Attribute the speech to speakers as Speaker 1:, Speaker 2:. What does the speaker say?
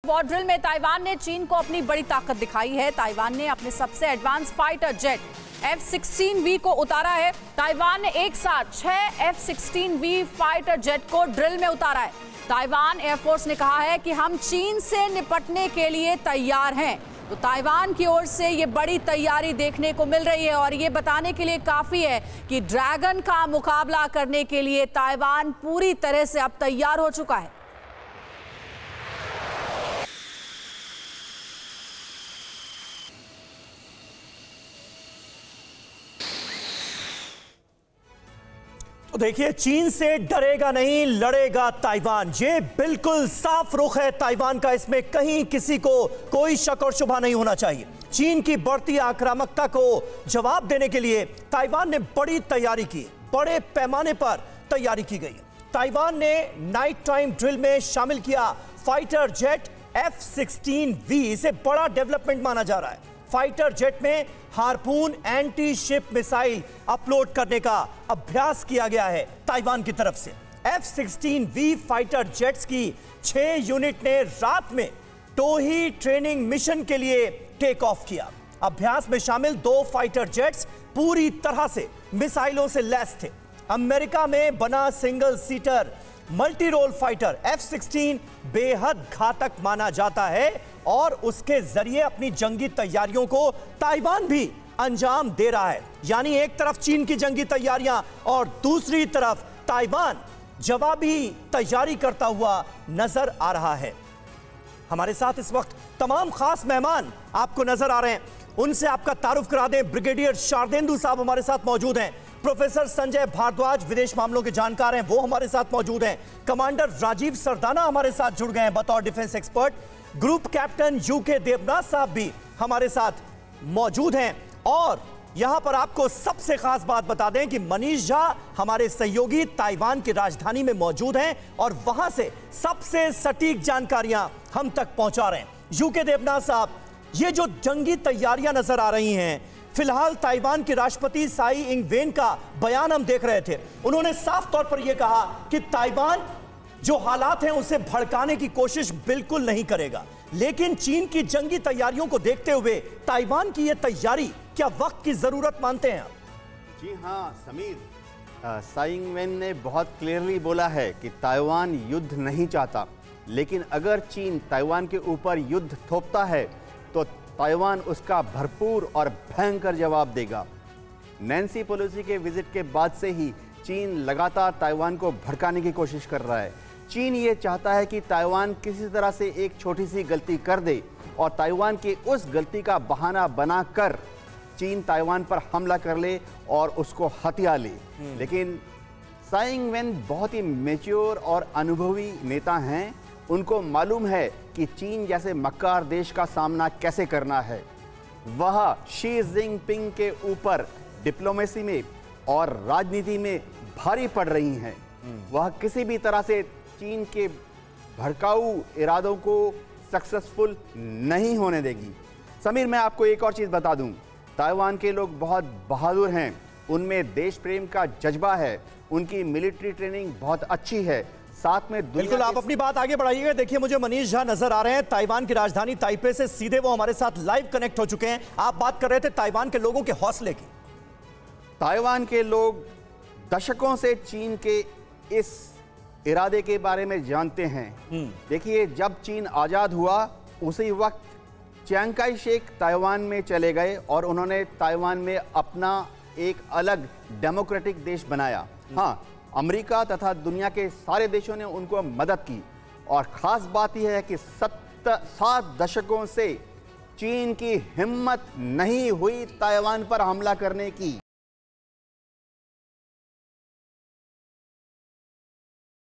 Speaker 1: War drill में Taiwan ने चीन को अपनी बड़ी ताकत दिखाई है। ताइवान ने अपने सबसे एडवांस फाइटर जेट F-16V को उतारा है। ताइवान ने एक साथ 6 F-16V फाइटर जेट को ड्रिल में उतारा है। ताइवान एयरफोर्स ने कहा है कि हम चीन से निपटने के लिए तैयार हैं। तो ताइवान की ओर से ये बड़ी तैयारी देखने को मिल रही है और ये बताने के लिए काफी है कि ड्रैगन का मुकाबला करने के लिए ताइवान पूरी तरह से अब तैयार हो चुका है।
Speaker 2: तो देखिए, चीन से डरेगा नहीं, लड़ेगा ताइवान। ये बिल्कुल साफ रुख है ताइवान का, इसमें कहीं किसी को कोई शक और शुबा नहीं होना चाहिए। चीन की बढ़ती आक्रामकता को जवाब देने के लिए ताइवान ने बड़ी तैयारी की, बड़े पैमाने पर तैयारी की गई। ताइवान ने नाइट टाइम ड्रिल में शामिल किया फाइटर जेट F-16V। इसे बड़ा डेवलपमेंट माना जा रहा है। फाइटर जेट में harpoon anti ship missile upload करने का अभ्यास किया गया है ताइवान की तरफ से। F-16V फाइटर जेट्स की 6 यूनिट ने रात में टोही ट्रेनिंग मिशन के लिए टेक ऑफ किया। अभ्यास में शामिल 2 फाइटर जेट्स पूरी तरह से मिसाइलों से लैस थे। अमेरिका में बना single seater multi role fighter F-16 बेहद घातक माना जाता है और उसके जरिए अपनी जंगी तैयारियों को ताइवान भी अंजाम दे रहा है। यानी एक तरफ चीन की जंगी तैयारियां और दूसरी तरफ ताइवान जवाबी तैयारी करता हुआ नजर आ रहा है। हमारे साथ इस वक्त तमाम खास मेहमान आपको नजर आ रहे हैं, उनसे आपका तारुफ करा दें। ब्रिगेडियर शारदेंदु साहब हमारे साथ मौजूद हैं। प्रोफेसर संजय भारद्वाज विदेश मामलों के जानकार हैं, वो हमारे साथ मौजूद हैं। कमांडर राजीव सरदाना हमारे साथ जुड़ गए हैं बतौर defence expert. Group captain UK Devnath साहब भी हमारे साथ मौजूद हैं। और यहां पर आपको सबसे खास बात बता दें कि मनीष झा हमारे सहयोगी ताइवान की राजधानी में मौजूद हैं और वहां से सबसे सटीक जानकारियां हम तक पहुंचा रहे हैं। UK देवनाथ साहब, ये जो जंगी तैयारियां नजर आ रही हैं, फिलहाल ताइवान के राष्ट्रपति साई इंग वेन का बयान हम देख रहे थे। उन्होंने साफ तौर पर यह कहा कि ताइवान जो हालात हैं उसे भड़काने की कोशिश बिल्कुल नहीं करेगा, लेकिन चीन की जंगी तैयारियों को देखते हुए ताइवान की यह तैयारी क्या वक्त की जरूरत मानते हैं?
Speaker 3: जी हाँ समीर, साई इंग वेन ने बहुत क्लियरली बोला है कि ताइवान युद्ध नहीं चाहता, लेकिन अगर चीन ताइवान के ऊपर युद्ध थोपता है तो ताइवान उसका भरपूर और भयंकर जवाब देगा। नैन्सी पेलोसी के विजिट के बाद से ही चीन लगातार ताइवान को भड़काने की कोशिश कर रहा है। चीन ये चाहता है कि ताइवान किसी तरह से एक छोटी सी गलती कर दे और ताइवान की उस गलती का बहाना बनाकर चीन ताइवान पर हमला कर ले और उसको हथिया ले। लेकिन साई इंग वेन बहुत ही मैच्योर और अनुभवी नेता हैं। उनको मालूम है कि चीन जैसे मक्कार देश का सामना कैसे करना है। वह शी जिनपिंग के ऊपर डिप्लोमेसी में और राजनीति में भारी पड़ रही हैं। वह किसी भी तरह से चीन के भड़काऊ इरादों को सक्सेसफुल नहीं होने देगी। समीर, मैं आपको एक और चीज़ बता दूं, ताइवान के लोग बहुत बहादुर हैं, उनमें देश प्रेम का जज्बा है, उनकी मिलिट्री ट्रेनिंग बहुत अच्छी है, साथ में
Speaker 2: बिल्कुल आप अपनी बात आगे बढ़ाइएगा। देखिए, मुझे मनीष झा नजर आ रहे हैं ताइवान की राजधानी ताइपे से, सीधे वो हमारे साथ लाइव कनेक्ट हो चुके हैं। आप बात कर रहे थे ताइवान के लोगों के हौसले की।
Speaker 3: ताइवान के लोग दशकों से चीन के इस इरादे के बारे में जानते हैं। देखिए, जब चीन आज़ाद हुआ उसी वक्त चियांग काई शेक ताइवान में चले गए और उन्होंने ताइवान में अपना एक अलग डेमोक्रेटिक देश बनाया। हाँ, अमेरिका तथा दुनिया के सारे देशों ने उनको मदद की और ख़ास बात यह है कि 7 दशकों से चीन की हिम्मत नहीं हुई ताइवान पर हमला करने की।